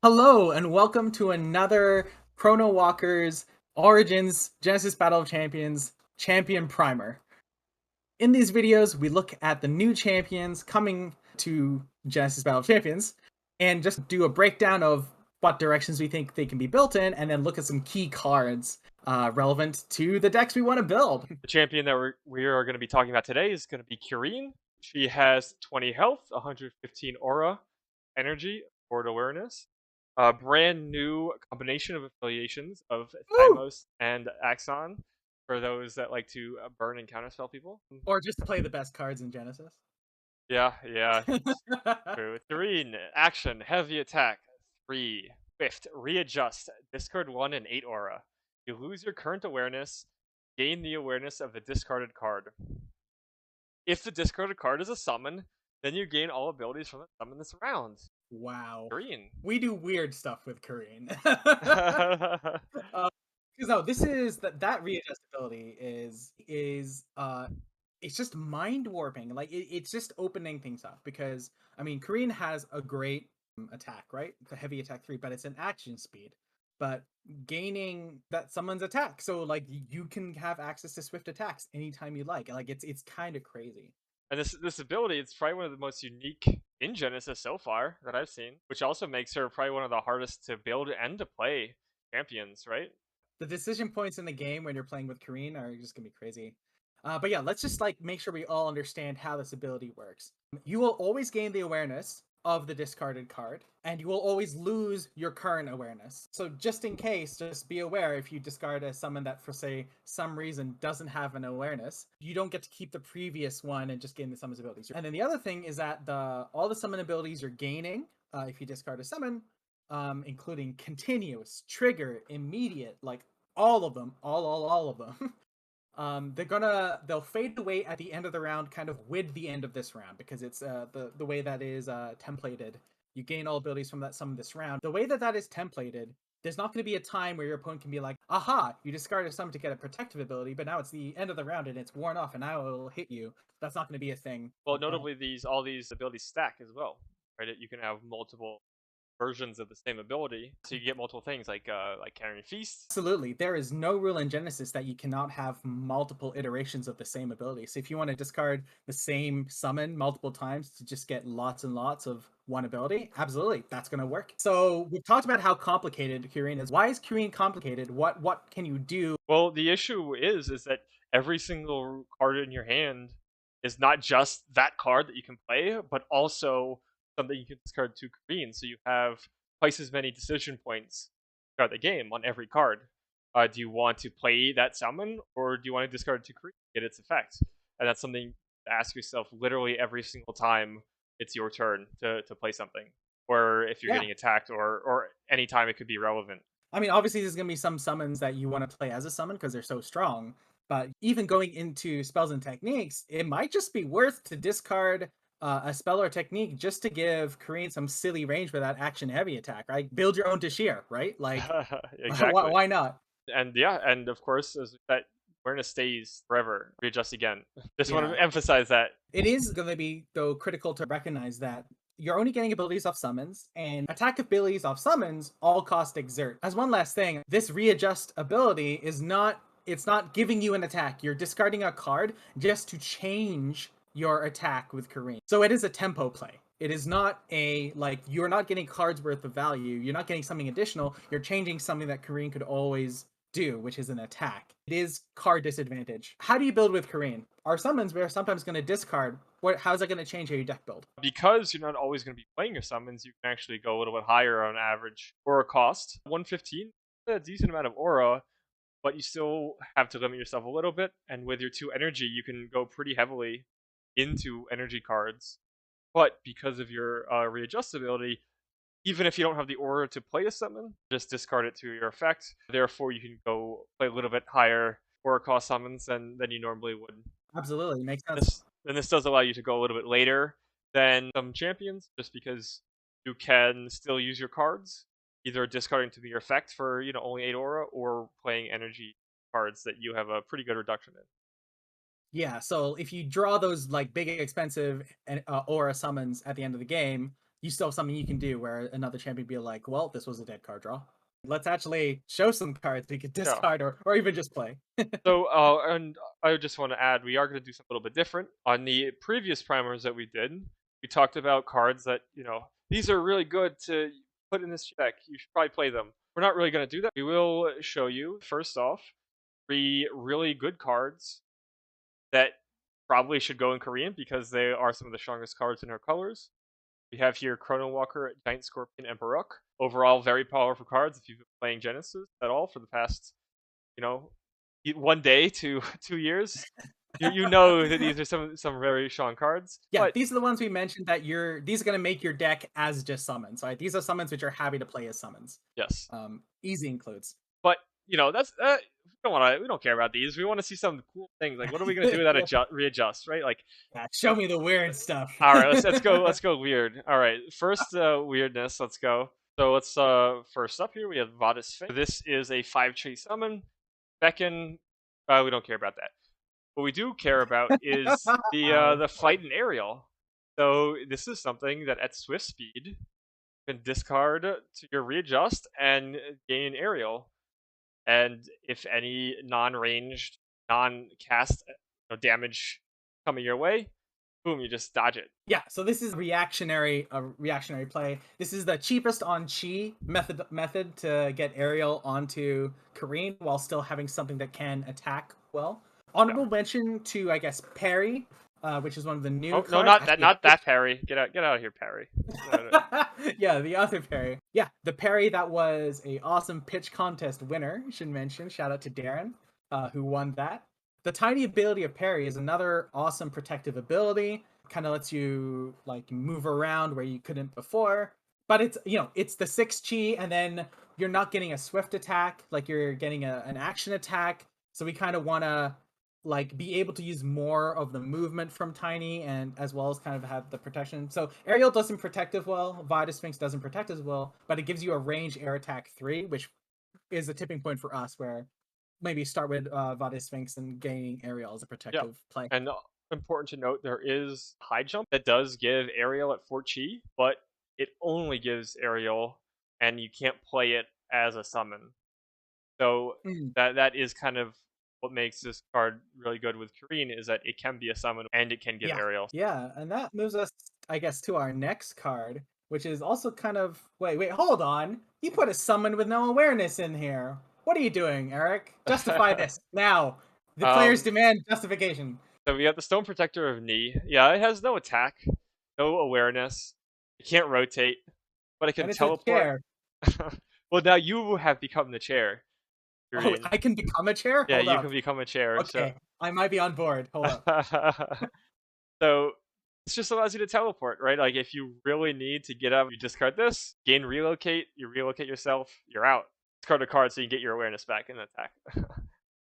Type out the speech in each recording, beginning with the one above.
Hello and welcome to another Chronowalkers Origins Genesis Battle of Champions Champion Primer. In these videos, we look at the new champions coming to Genesis Battle of Champions and just do a breakdown of what directions we think they can be built in, and then look at some key cards relevant to the decks we want to build. The champion that we are going to be talking about today is going to be Qureen. She has 20 health, 115 aura, energy, board awareness, a brand new combination of affiliations of Woo! Thymos and Axon for those that like to burn and counterspell people. Or just play the best cards in Genesis. Yeah, it's true. Qureen, action, heavy attack, 3, swift, readjust, discard 1 and 8 aura. You lose your current awareness, gain the awareness of the discarded card. If the discarded card is a summon, then you gain all abilities from the summon this round. Wow. Green. We do weird stuff with Korean. Because no, this is that readjustability is it's just mind warping. Like it's just opening things up because I mean Korean has a great attack, right? The heavy attack 3, but it's an action speed. But gaining that someone's attack, so like you can have access to swift attacks anytime you like. Like it's kind of crazy. And this ability, it's probably one of the most unique in Genesis so far that I've seen, which also makes her probably one of the hardest to build and to play champions, right? The decision points in the game when you're playing with Kareen are just gonna be crazy. But yeah, let's just like make sure we all understand how this ability works. You will always gain the awareness of the discarded card, and you will always lose your current awareness. So just in case, just be aware if you discard a summon that for say some reason doesn't have an awareness, you don't get to keep the previous one and just gain the summon's abilities. And then the other thing is that all the summon abilities you're gaining, if you discard a summon, including continuous, trigger, immediate, like all of them, all of them. They'll fade away at the end of the round, kind of with the end of this round, because it's the way that is templated. You gain all abilities from that summon this round. The way that is templated, there's not going to be a time where your opponent can be like, aha, you discarded a summon to get a protective ability, but now it's the end of the round and it's worn off, and now it'll hit you. That's not going to be a thing. Well, notably, all these abilities stack as well, right? You can have multiple versions of the same ability, so you get multiple things like carrying feast. Absolutely. There is no rule in Genesis that you cannot have multiple iterations of the same ability. So if you want to discard the same summon multiple times to just get lots and lots of one ability, absolutely, that's going to work. So we've talked about how complicated Qureen is. Why is Qureen complicated? What can you do? Well, the issue is that every single card in your hand is not just that card that you can play, but also something you can discard to Qureen. So you have twice as many decision points throughout the game on every card. Do you want to play that summon, or do you want to discard it to Qureen, get its effect? And that's something to ask yourself literally every single time it's your turn to play something, or if you're Yeah. getting attacked, or any time it could be relevant. I mean, obviously, there's going to be some summons that you want to play as a summon because they're so strong. But even going into spells and techniques, it might just be worth to discard a spell or technique just to give Korean some silly range with that action heavy attack, right? Build your own Tashir, right? Like, Exactly. why not? And yeah, and of course, that awareness stays forever. Readjust again. Just want Yeah. to emphasize that. It is going to be, though, critical to recognize that you're only getting abilities off summons, and attack abilities off summons all cost exert. As one last thing, this readjust ability it's not giving you an attack. You're discarding a card just to change your attack with Kareem. So it is a tempo play. It is not like, you're not getting cards worth of value. You're not getting something additional. You're changing something that Kareem could always do, which is an attack. It is card disadvantage. How do you build with Korean? Our summons, we're sometimes going to discard. How's that going to change how you deck build? Because you're not always going to be playing your summons, you can actually go a little bit higher on average aura cost. 115, a decent amount of aura, but you still have to limit yourself a little bit. And with your 2 energy, you can go pretty heavily into energy cards. But because of your readjustability, even if you don't have the aura to play a summon, just discard it to your effect. Therefore, you can go play a little bit higher aura cost summons than you normally would. Absolutely, makes sense. This does allow you to go a little bit later than some champions, just because you can still use your cards, either discarding to your effect for only 8 aura, or playing energy cards that you have a pretty good reduction in. Yeah, so if you draw those like big expensive aura summons at the end of the game, you still have something you can do where another champion be like, well, this was a dead card draw. Let's actually show some cards we could Yeah. discard or even just play. So, and I just want to add, we are going to do something a little bit different. On the previous primers that we did, we talked about cards that, these are really good to put in this deck. You should probably play them. We're not really going to do that. We will show you, first off, 3 really good cards that probably should go in Korean because they are some of the strongest cards in our colors. We have here Chronowalker, Giant Scorpion, and Baroque. Overall, very powerful cards if you've been playing Genesis at all for the past, 1 day to 2 years. You know that these are some very strong cards. Yeah, But these are the ones we mentioned that these are going to make your deck as just summons, right? These are summons which are happy to play as summons. yes, Easy includes. but that's we don't care about these. We want to see some cool things. Like, what are we gonna do that readjust, right? Like, Yeah, show me the weird stuff. all right, let's go weird. All right, first weirdness. Let's go. So let's first up here we have vadas. This is a 5-tree summon. Beckon. We don't care about that. What we do care about is the flight and aerial. So this is something that at swift speed you can discard to your readjust and gain aerial. And if any non-ranged, non-cast damage coming your way, boom, you just dodge it. Yeah, so this is a reactionary play. This is the cheapest on chi method to get aerial onto Qureen while still having something that can attack well. Honorable mention to, I guess, parry, which is one of the new cards. No, not that parry. Get out of here, parry. No. Yeah, the other parry. Yeah, the parry that was a awesome pitch contest winner, should mention. Shout out to Darren, who won that. The tiny ability of parry is another awesome protective ability. Kind of lets you like move around where you couldn't before. But it's the 6 chi, and then you're not getting a swift attack, like you're getting an action attack. So we kind of want to like be able to use more of the movement from Tiny, and as well as kind of have the protection. So Aerial doesn't protect as well, Vada Sphinx doesn't protect as well, but it gives you a range air attack 3, which is a tipping point for us where maybe start with Vada Sphinx and gaining Aerial as a protective play. And important to note, there is high jump that does give aerial at 4 chi, but it only gives aerial, and you can't play it as a summon. So that is kind of what makes this card really good with Qureen, is that it can be a summon and it can give aerial. Yeah, and that moves us, I guess, to our next card, which is also kind of wait, hold on. You put a summon with no awareness in here. What are you doing, Eric? Justify this now. The players demand justification. So we have the Stone Protector of Ni. Yeah, it has no attack, no awareness. It can't rotate, but it can teleport. Well, now you have become the chair. Oh, I can become a chair? Yeah, you can become a chair. Okay, so I might be on board. Hold up. So this just allows you to teleport, right? Like if you really need to get up, you discard this, gain relocate, you relocate yourself, you're out. Discard a card so you can get your awareness back and attack.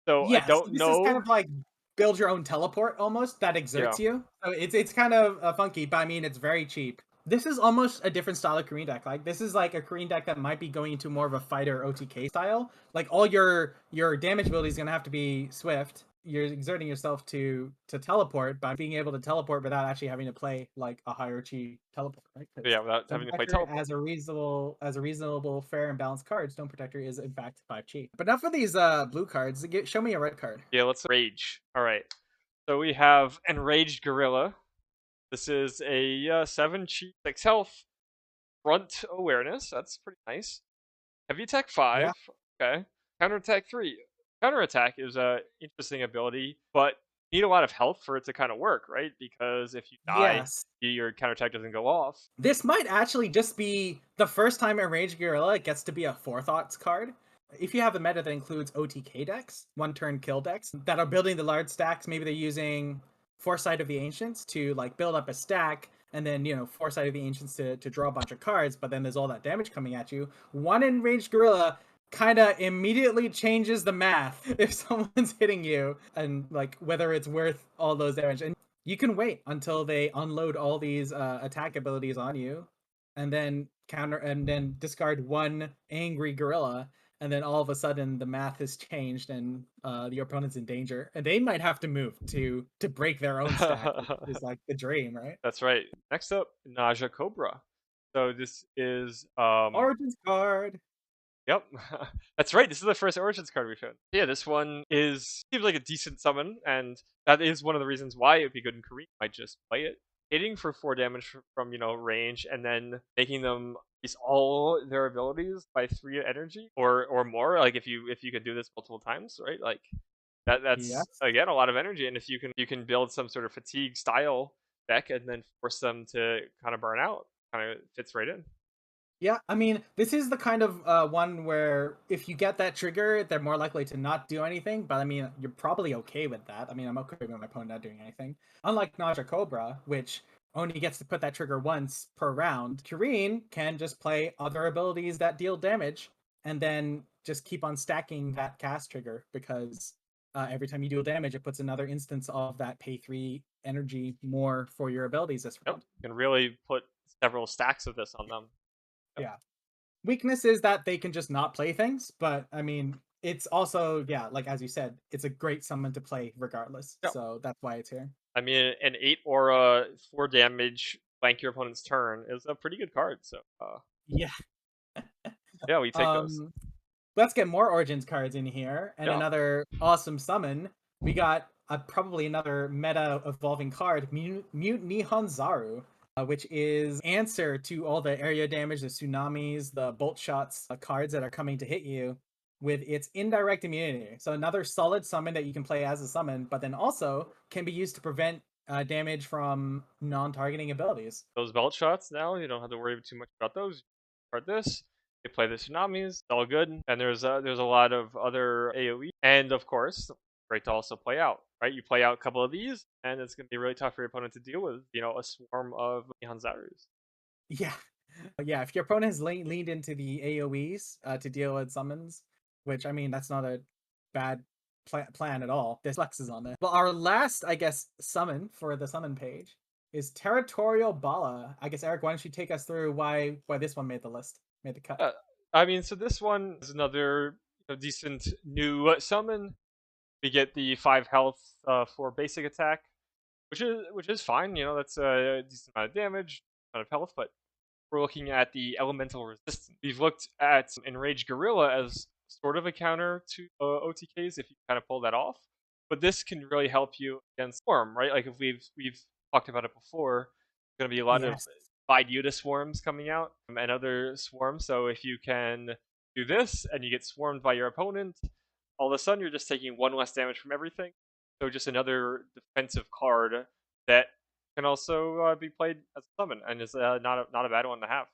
So yes, I don't know. This is kind of like build your own teleport almost that exerts you. So it's kind of funky, but I mean it's very cheap. This is almost a different style of Qureen deck. Like this is like a Qureen deck that might be going into more of a fighter OTK style. Like all your damage ability is gonna have to be swift. You're exerting yourself to teleport by being able to teleport without actually having to play like a higher chi teleport, right? Yeah, without having to play teleport. As a reasonable, fair and balanced card, Stone Protector is in fact 5 chi. But not for these blue cards. Show me a red card. Yeah, let's rage. All right. So we have Enraged Gorilla. This is a 7 chi, 6 health, front awareness. That's pretty nice. Heavy attack 5. Yeah. Okay. Counter attack 3. Counter attack is a interesting ability, but you need a lot of health for it to kind of work, right? Because if you die, your counter attack doesn't go off. This might actually just be the first time Enraged Gorilla gets to be a Forethoughts card. If you have a meta that includes OTK decks, one-turn kill decks, that are building the large stacks, maybe they're using Foresight of the Ancients to like build up a stack, and then Foresight of the Ancients to draw a bunch of cards, but then there's all that damage coming at you. One Enraged Gorilla kind of immediately changes the math if someone's hitting you, and like whether it's worth all those damage. And you can wait until they unload all these attack abilities on you, and then discard one angry gorilla, and then all of a sudden the math has changed and your opponent's in danger, and they might have to move to break their own stack, which is like the dream, right? That's right. Next up, Naja Cobra. So this is Origins card. yep. That's right. This is the first Origins card we showed. Yeah, this one seems like a decent summon, and that is one of the reasons why it would be good in Korea. Might just play it. Hitting for 4 damage from range, and then making them use all their abilities by 3 energy or more. Like if you could do this multiple times, right? Like that's Yes. again a lot of energy, and if you can build some sort of fatigue style deck and then force them to kind of burn out, kind of fits right in. Yeah, I mean, this is the kind of one where if you get that trigger, they're more likely to not do anything. But I mean, you're probably okay with that. I mean, I'm okay with my opponent not doing anything. Unlike Naja Cobra, which only gets to put that trigger once per round, Qureen can just play other abilities that deal damage and then just keep on stacking that cast trigger because every time you deal damage, it puts another instance of that pay 3 energy more for your abilities this Yep, round. you can really put several stacks of this on them. Yep. Yeah. Weakness is that they can just not play things, but I mean, it's also, yeah, like as you said, it's a great summon to play regardless. Yep. So that's why it's here. I mean, an 8 aura, 4 damage, flank your opponent's turn is a pretty good card. So, Yeah. yeah, we take those. Um let's get more Origins cards in here and Yeah. another awesome summon. We got probably another meta evolving card, Mute Nihon Zaru, which is answer to all the area damage, the tsunamis, the bolt shots cards that are coming to hit you with its indirect immunity. So another solid summon that you can play as a summon, but then also can be used to prevent damage from non-targeting abilities. Those belt shots now, you don't have to worry too much about those. Card this. They play the tsunamis. It's all good. And there's a lot of other AoE. And of course, great to also play out. Right? You play out a couple of these, and it's gonna be really tough for your opponent to deal with, a swarm of Nihon Zarus. Yeah. Yeah, if your opponent has leaned into the AoEs to deal with summons, which I mean, that's not a bad plan at all. There's Lexes on there. But our last, I guess, summon for the summon page is Territorial Bala. I guess, Eric, why don't you take us through why this one made the list, made the cut? I mean, so this one is another decent new summon. We get the 5 health for basic attack, which is fine. That's a decent amount of damage, amount of health, but we're looking at the elemental resistance. We've looked at enraged gorilla as sort of a counter to OTKs if you kind of pull that off, but this can really help you against swarm, right? Like if we've talked about it before, there's going to be a lot of Yes. Viduta swarms coming out and other swarms. So if you can do this and you get swarmed by your opponent, all of a sudden you're just taking 1 less damage from everything. So just another defensive card that can also be played as a summon, and is not a bad one to have.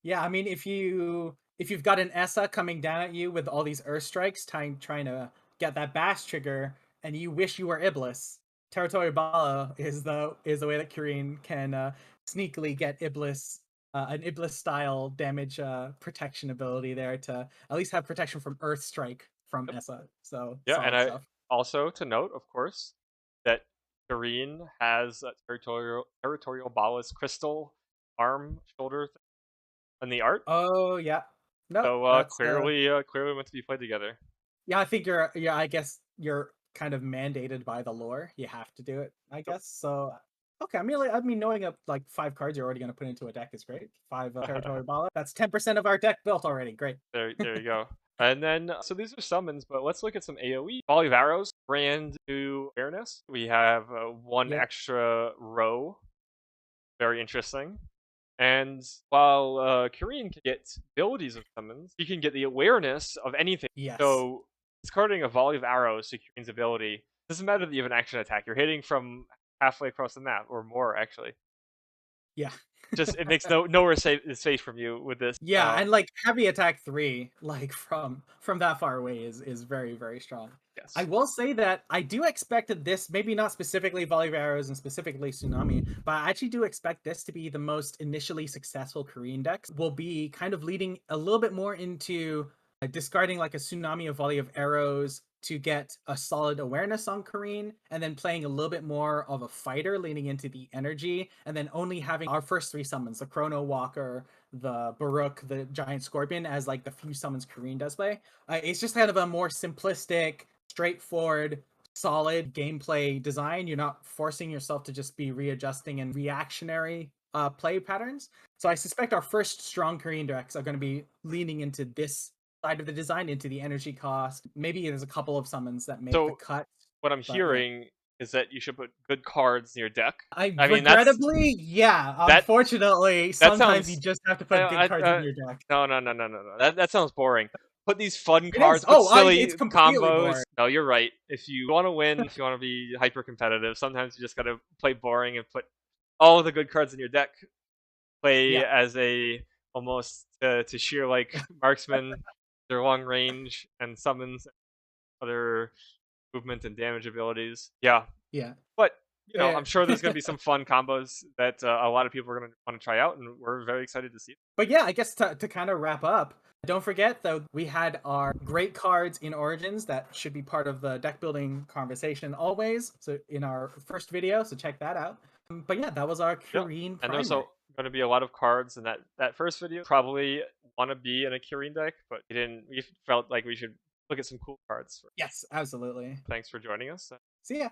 Yeah, I mean, if you've got an Essa coming down at you with all these Earth Strikes, trying to get that Bash trigger, and you wish you were Iblis, Territorial Bala is the way that Qureen can sneakily get Iblis, an Iblis style damage protection ability there to at least have protection from Earth Strike from Yep. Essa. So Yeah, and solid I stuff. also to note, of course, that Qureen has territorial Bala's crystal arm shoulder in the art. Oh yeah, no, So that's clearly meant to be played together. yeah, I think I guess you're kind of mandated by the lore. You have to do it, I Yep. guess. So okay, I mean knowing up like 5 cards you're already gonna put into a deck is great. 5 territory bala. That's 10% of our deck built already. Great. There you go. And then, so these are summons, but let's look at some AoE. Volley of arrows, brand new awareness. We have 1 Yeah. extra row. Very interesting. And while Qureen can get abilities of summons, he can get the awareness of anything. Yes. So discarding a volley of arrows to Qureen's ability doesn't matter that you have an action attack. You're hitting from halfway across the map, or more actually. Yeah. Just it makes nowhere safe from you with this. Yeah, and like heavy attack 3, like from that far away is very, very strong. I Yes. will say that I do expect that this, maybe not specifically volley of arrows and specifically tsunami, but I actually do expect this to be the most initially successful Korean decks. Will be kind of leading a little bit more into discarding like a tsunami of volley of arrows to get a solid awareness on Korean, and then playing a little bit more of a fighter leaning into the energy, and then only having our first 3 summons, the Chronowalker, the Baruch, the Giant Scorpion, as like the few summons Korean does play. It's just kind of a more simplistic, straightforward, solid gameplay design. You're not forcing yourself to just be readjusting and reactionary play patterns. So I suspect our first strong Korean decks are going to be leaning into this side of the design, into the energy cost. Maybe there's a couple of summons that make the So cut, what I'm but yeah. hearing is that you should put good cards in your deck. I I mean, regrettably, yeah. that Unfortunately, that sometimes you sounds just have to put good cards in your deck. no. That sounds boring. Put these fun It is. cards, put Oh, silly it's completely combos. boring. No, you're right. If you want to win, if you want to be hyper competitive, sometimes you just gotta play boring and put all of the good cards in your deck. Play Yeah, as a almost to sheer like marksman, their long range and summons other movement and damage abilities. Yeah, yeah. but Eh. I'm sure there's gonna be some fun combos that a lot of people are gonna want to try out, and we're very excited to see. But yeah, I guess to kind of wrap up, don't forget though, we had our great cards in Origins that should be part of the deck building conversation always. So in our first video, so check that out. But yeah, that was our Yeah, Qureen and there's primer. going to be a lot of cards in that first video. Probably want to be in a Qureen deck, but we didn't. We felt like we should look at some cool cards. Yes, absolutely. Thanks for joining us. See ya.